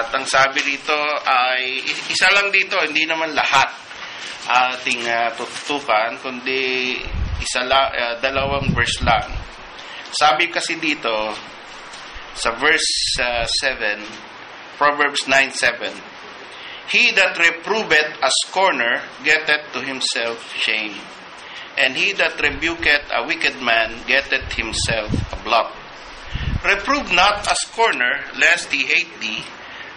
At ang sabi dito ay, isa lang dito, hindi naman lahat ating tututukan, kundi dalawang verse lang. Sabi kasi dito, sa verse 7, Proverbs 9:7, He that reproveth a scorner getteth to himself shame, and he that rebuketh a wicked man getteth himself a blot. Reprove not a scorner, lest he hate thee.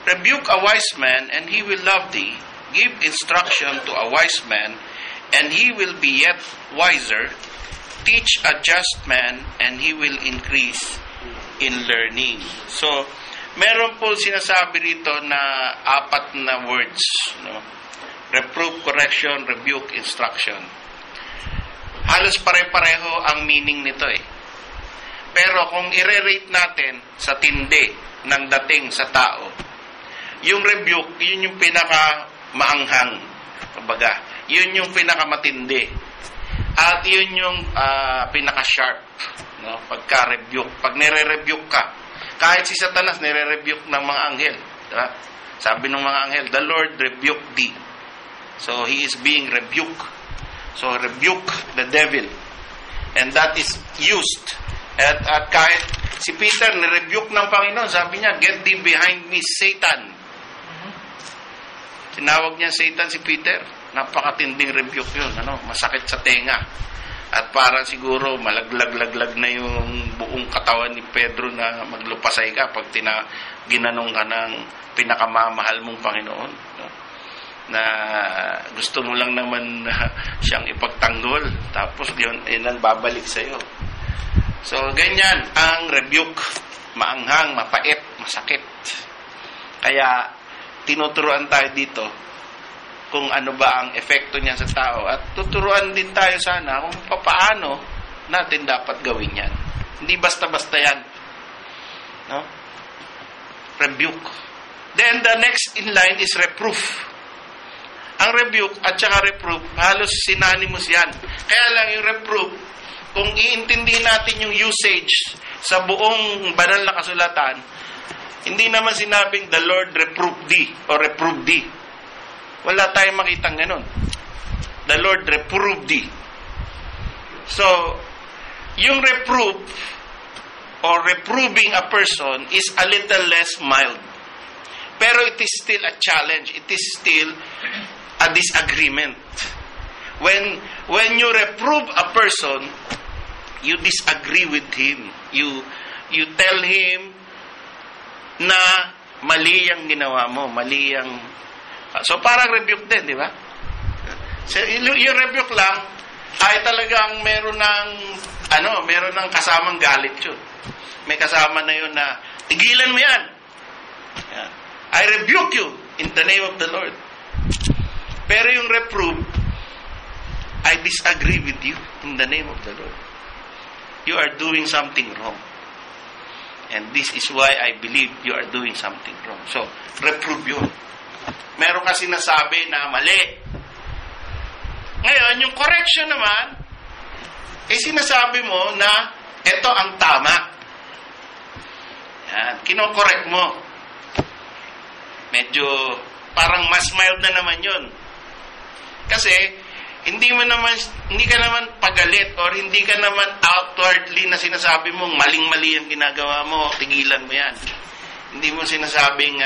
Rebuke a wise man, and he will love thee. Give instruction to a wise man, and he will be yet wiser. Teach a just man, and he will increase in learning. So, meron po sinasabi rito na 4 na words. No? Reprove, correction, rebuke, instruction. Halos pare-pareho ang meaning nito eh. Pero kung i-rate natin sa tindi ng dating sa tao, yung rebuke, yun yung pinaka-maanghang. Kumbaga, yun yung pinaka-matindi. At yun yung pinaka-sharp. No? Pagka-rebuke. Pag nire-rebuke ka, kahit si Satanas nire-rebuke ng mga anghel. Diba? Sabi ng mga anghel, the Lord rebuke thee. So, he is being rebuked. So, rebuke the devil. And that is used. At kahit si Peter nirebuke ng Panginoon, sabi niya, get thee behind me, Satan. Tinawag niya Satan si Peter. Napakatinding rebuke yun. Masakit sa tenga. At parang siguro malaglag-laglag na yung buong katawan ni Pedro na maglupasay ka pag ginanong ka ng pinakamamahal mong Panginoon. Na gusto mo lang naman siyang ipagtanggol. Tapos yun ang babalik sa'yo. So, ganyan ang rebuke. Maanghang, mapait, masakit. Kaya, tinuturuan tayo dito kung ano ba ang epekto niya sa tao. At tuturuan din tayo sana kung paano natin dapat gawin yan. Hindi basta-basta yan. No? Rebuke. Then, the next in line is reproof. Ang rebuke at saka reproof, halos synonymous yan. Kaya lang yung reproof, kung iintindihin natin yung usage sa buong banal na kasulatan, hindi naman sinabing the Lord reprove thee or reprove thee. Wala tayong makitang ganun. The Lord reprove thee. So, yung reprove or reproving a person is a little less mild. Pero it is still a challenge. It is still a disagreement. When you reprove a person, you disagree with him. You tell him na mali ang ginawa mo, mali ang... So parang rebuke din, di ba? So, yung rebuke lang ay talagang meron ng kasamang galit yun. May kasama na yun na tigilan mo yan. I rebuke you in the name of the Lord. Pero yung reprove, I disagree with you in the name of the Lord. You are doing something wrong. And this is why I believe you are doing something wrong. So, reprove yun. Meron kasi nasabi na mali. Ngayon, yung correction naman, sinasabi mo na ito ang tama. Yan, kino-correct mo. Medyo parang mas mild na naman yun. Kasi, hindi ka naman pagalit or hindi ka naman outwardly na sinasabi mong maling-mali ang ginagawa mo, tigilan mo yan. Hindi mo sinasabing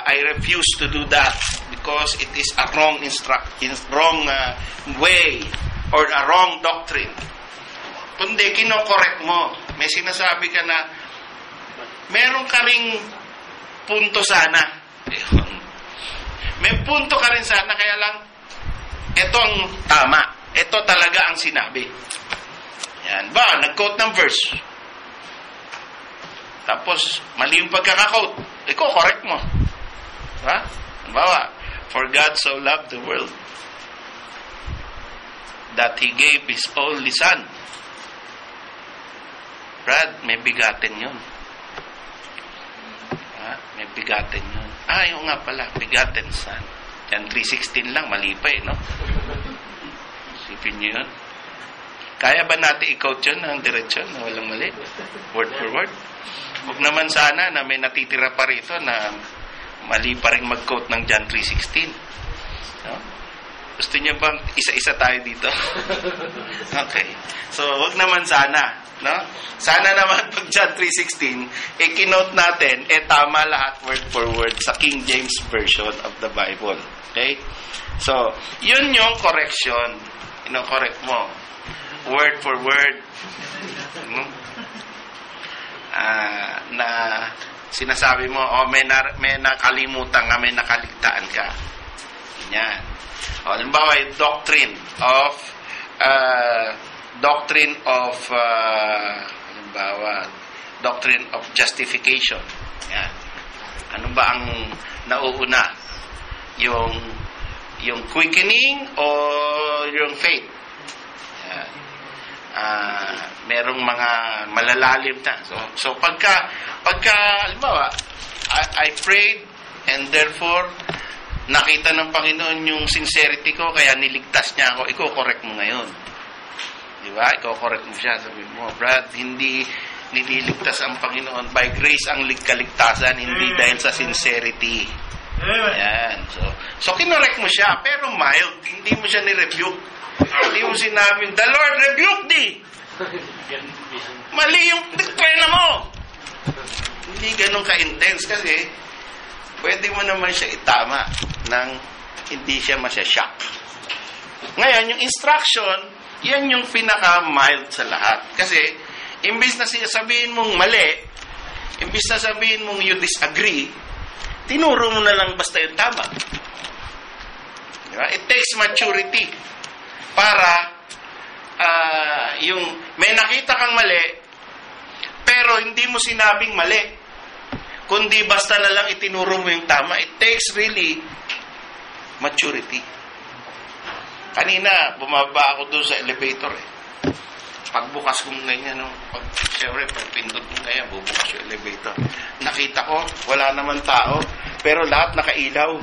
I refuse to do that because it is a wrong way or a wrong doctrine. Kundi kino-correct mo. May sinasabi ka na meron ka ring punto sana. May punto ka rin sana, kaya lang ito ang tama. Ito talaga ang sinabi. Yan ba? Nag-quote ng verse. Tapos, mali yung pagkaka-quote. Correct mo. Ha? Bawa, for God so loved the world that He gave His only Son. Brad, may bigatin yun. Ha? May bigatin yun. Yung nga pala, bigatin Son. Yan, 3:16 lang, mali pa no? Isipin nyo yun. Kaya ba natin i-quote yun ng diretsyon na walang mali? Word for word? Huwag naman sana na may natitira pa rito na mali pa rin mag-quote ng John 3:16. No? Gusto niyo bang isa-isa tayo dito? Okay. So, wag naman sana. No? Sana naman pag John 3:16, kinote natin, tama lahat word for word sa King James Version of the Bible. Okay? So, yun yung correction. Ino-correct mo. Word for word. Na sinasabi mo, may nakalimutan ka, may nakaligtaan ka. Yan. Halimbawa, doctrine of justification. Yan. Ano ba ang nauuna? Yung quickening o yung faith? Yan. Merong mga malalalim na. So pagka halimbawa, I prayed and therefore nakita ng Panginoon yung sincerity ko, kaya niligtas niya ako, iko-correct mo ngayon. Di ba? Iko-correct mo siya. Sabi mo, Brad, hindi nililigtas ang Panginoon. By grace ang kaligtasan, hindi dahil sa sincerity. Ayan. So kinorek mo siya, pero mild. Hindi mo siya ni-rebuke. Hindi mo sinabing, the Lord rebuke thee. Mali yung pena mo. Hindi ganun ka-intense kasi pwede mo naman siya itama nang hindi siya masya-shock. Ngayon, yung instruction, yan yung pinaka-mild sa lahat. Kasi, imbis na sabihin mong mali, imbis na sabihin mong you disagree, tinuro mo na lang basta yung tama. Diba? It takes maturity para yung may nakita kang mali, pero hindi mo sinabing mali, kundi basta na lang itinuro mo yung tama. It takes really maturity. Kanina, bumaba ako doon sa elevator Pagbukas kong ganyan, siyempre, pagpindot mo ganyan, bubukas yung elevator. Nakita ko, wala naman tao, pero lahat nakailaw.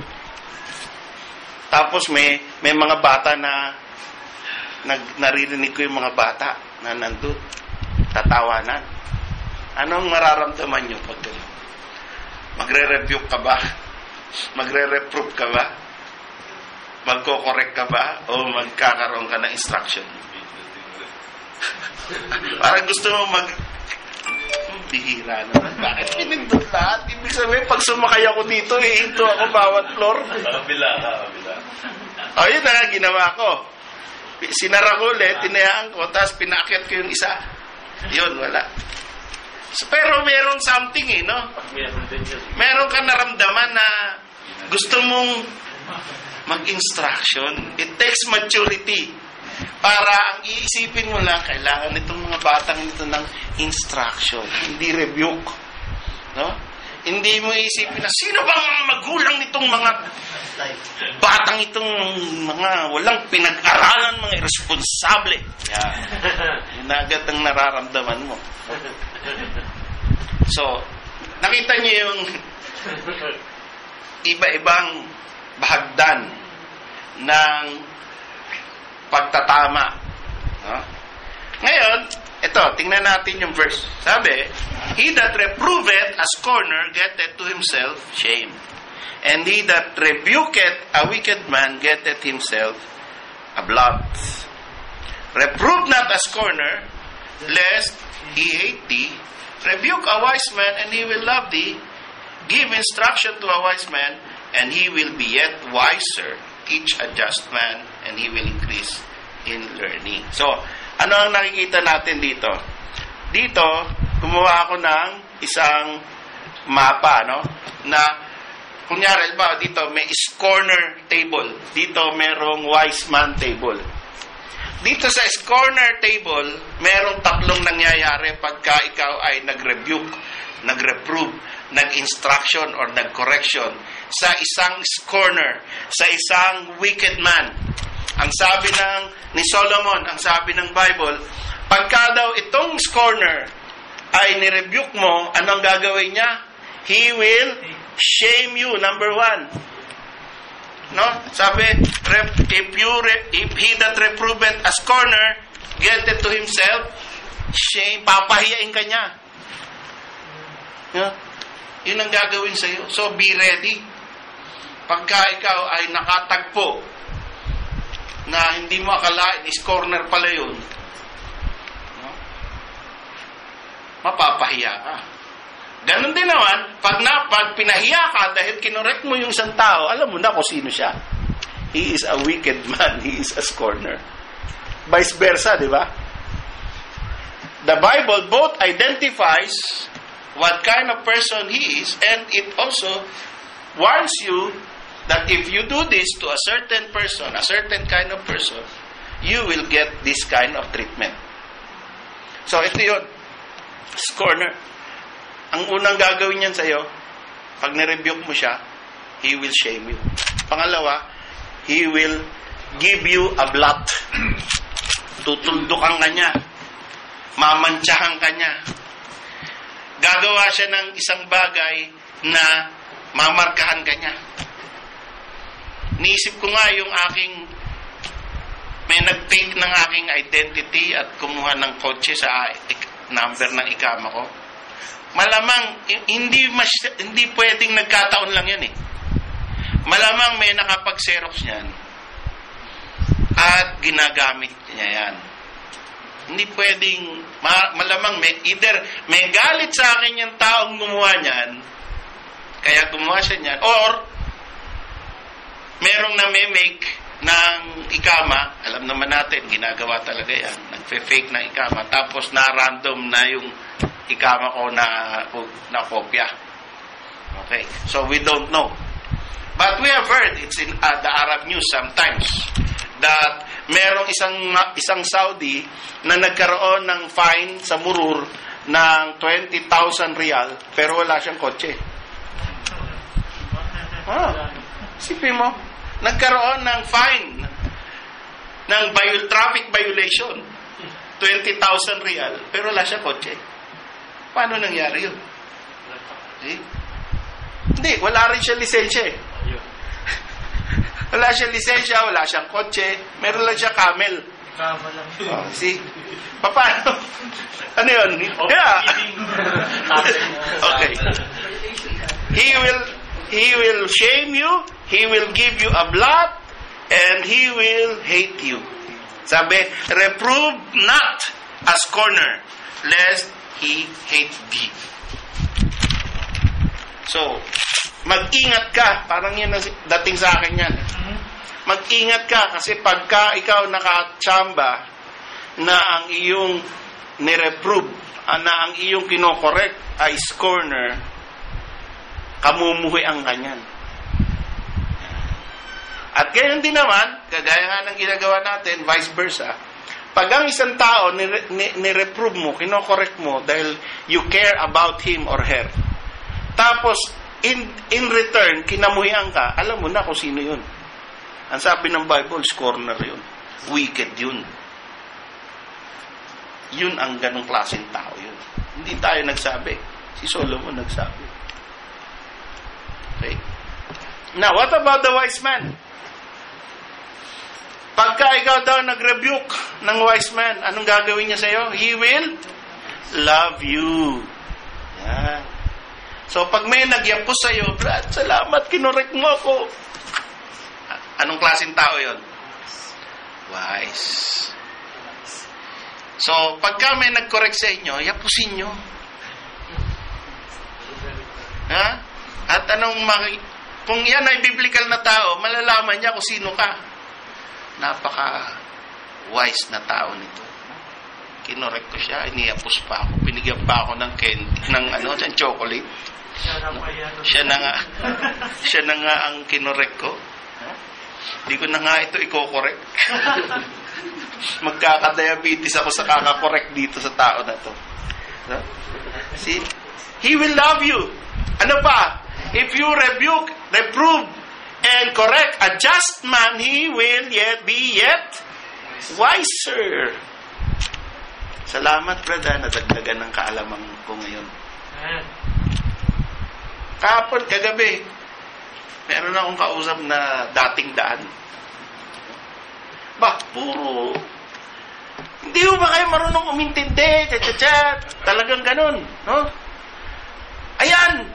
Tapos may mga bata na naririnig ko yung mga bata na nandun, tatawanan. Anong mararamdaman nyo pag gano'n? Magre-rebuke ka ba? Magre-reprove ka ba? Magko-correct ka ba? O magkakaroon ka ng instruction? Parang gusto mo bihira naman. Bakit pinindot lahat? Ibig sabihin, pag sumakay ako dito, ihinto ako bawat floor. Kabila. O, yun na ginawa ko. Sinara ko ulit, tinayaan ko, tapos pinaakyat ko yung isa. Yun, wala. So, pero meron something no? Meron ka naramdaman na gusto mong mag-instruction. It takes maturity. Para ang iisipin mo lang, kailangan nitong mga batang ito ng instruction, hindi rebuke. No? Hindi mo iisipin na, sino bang mga magulang nitong mga batang itong mga walang pinag-aralan, mga irresponsable. Yun agad ang nararamdaman mo. So, nakita niyo yung iba-ibang bahagdan ng pagtatama. No? Ngayon, ito, tingnan natin yung verse. Sabi, he that reproveth a scorner getteth to himself shame. And he that rebuketh a wicked man getteth himself a blood. Reprove not a scorner, lest he hate thee. Rebuke a wise man, and he will love thee. Give instruction to a wise man, and he will be yet wiser. Teach a just man, and he will increase in learning. So, ano ang nakikita natin dito? Dito, gumawa ako ng isang mapa, no? Na, kunyari, ba, dito may corner table. Dito merong wise man table. Dito sa corner table, merong tatlong nangyayari pagka ikaw ay nag-rebuke, nag-reprove, nag-instruction, or nag-correction sa isang corner, sa isang wicked man. Ang sabi ni Solomon, ang sabi ng Bible, pagka daw itong corner ay nirebuke mo, anong gagawin niya? He will shame you, number one. No? Sabi, if he that reproveth a scorner getteth to himself shame, papahiyain ka niya. Yun ang gagawin sa'yo. So, be ready. Pagka ikaw ay nakatagpo na hindi mo akalain, is corner pala yun, mapapahiya ka. Ganon din naman, pag pinahiya ka dahil kinorek mo yung isang tao, alam mo na kung sino siya. He is a wicked man. He is a scorner. Vice versa, di ba? The Bible both identifies what kind of person he is, and it also warns you that if you do this to a certain person, a certain kind of person, you will get this kind of treatment. So, ito yun. Scorner. Ang unang gagawin niyan sa'yo, pag nirebuke mo siya, he will shame you. Pangalawa, he will give you a blot. Tutuldukan ka niya. Mamantsahan ka niya. Gagawa siya ng isang bagay na mamarkahan ka niya. Niisip ko nga yung may nag-take ng aking identity at kumuha ng kotse sa number ng ikama ko. Malamang, hindi pwedeng nagkataon lang yan eh. Malamang may nakapag-xerox niyan at ginagamit niya yan. Hindi pwedeng, malamang either may galit sa akin yung taong gumawa niyan, kaya gumawa siya niyan, or merong na-make ng ikama, alam naman natin, ginagawa talaga yan, nagfe-fake na ikama, tapos na-random na yung ikama ko na kopya. Okay, so we don't know. But we have heard, it's in the Arab news sometimes, that merong isang Saudi na nagkaroon ng fine sa Murur ng 20,000 rial, pero wala siyang kotse. Sipin mo, nagkaroon ng fine ng traffic violation, 20,000 rial, pero wala siyang kotse. Paano nangyari yun? Hindi, wala rin siya lisensya eh. Wala siyang lisensya, wala siyang kotse, meron lang siya camel. See? Paano? Ano yun? Yeah. Okay. He will shame you, he will give you a blot, and he will hate you. Sabi, reprove not a scorner, lest he hate thee. So, mag-ingat ka. Parang yun ang dating sa akin yan. Mag-ingat ka kasi pagka ikaw nakatsamba na ang iyong nireprove, na ang iyong kinokorek ay scorner, kamumuhi ang kanyan. At gayon din naman, kagaya nga ng ginagawa natin, vice versa, pag ang isang tao nireprove mo, kinokorek mo dahil you care about him or her, tapos in return, kinamuhian ka, alam mo na kung sino yun. Ang sabi ng Bible, scorner yun. Wicked yun. Yun ang ganong klaseng tao yun. Hindi tayo nagsabi. Si Solomon nagsabi. Okay? Now, what about the wise man? Pagka ikaw daw nag-rebuke ng wise man, anong gagawin niya sa'yo? He will love you. Yan. So, pag may nagyapos sa'yo, Brad, salamat, kinorek mo ako. Anong klaseng tao yon? Wise. So, pagka may nag-correct sa inyo, yapusin nyo. Ha? At kung yan ay biblical na tao, malalaman niya kung sino ka. Napaka-wise na tao nito. Kinorek ko siya, iniyapos pa ako, binigyan pa ako ng chocolate. Siya na nga ang kinorek ko. Hindi ko na nga ito i-correct. Magkaka-diabetes ako sa kaka-correct dito sa tao na to. See? He will love you. Ano pa? If you rebuke, reprove, and correct a just man, he will be wiser. Salamat, brother. Nadagdagan ng kaalaman ko ngayon. Kahapon, kagabi, meron akong kausap na dating daan. Puro. Hindi ba kayo marunong umintindi? Talagang ganun, no? Ayan!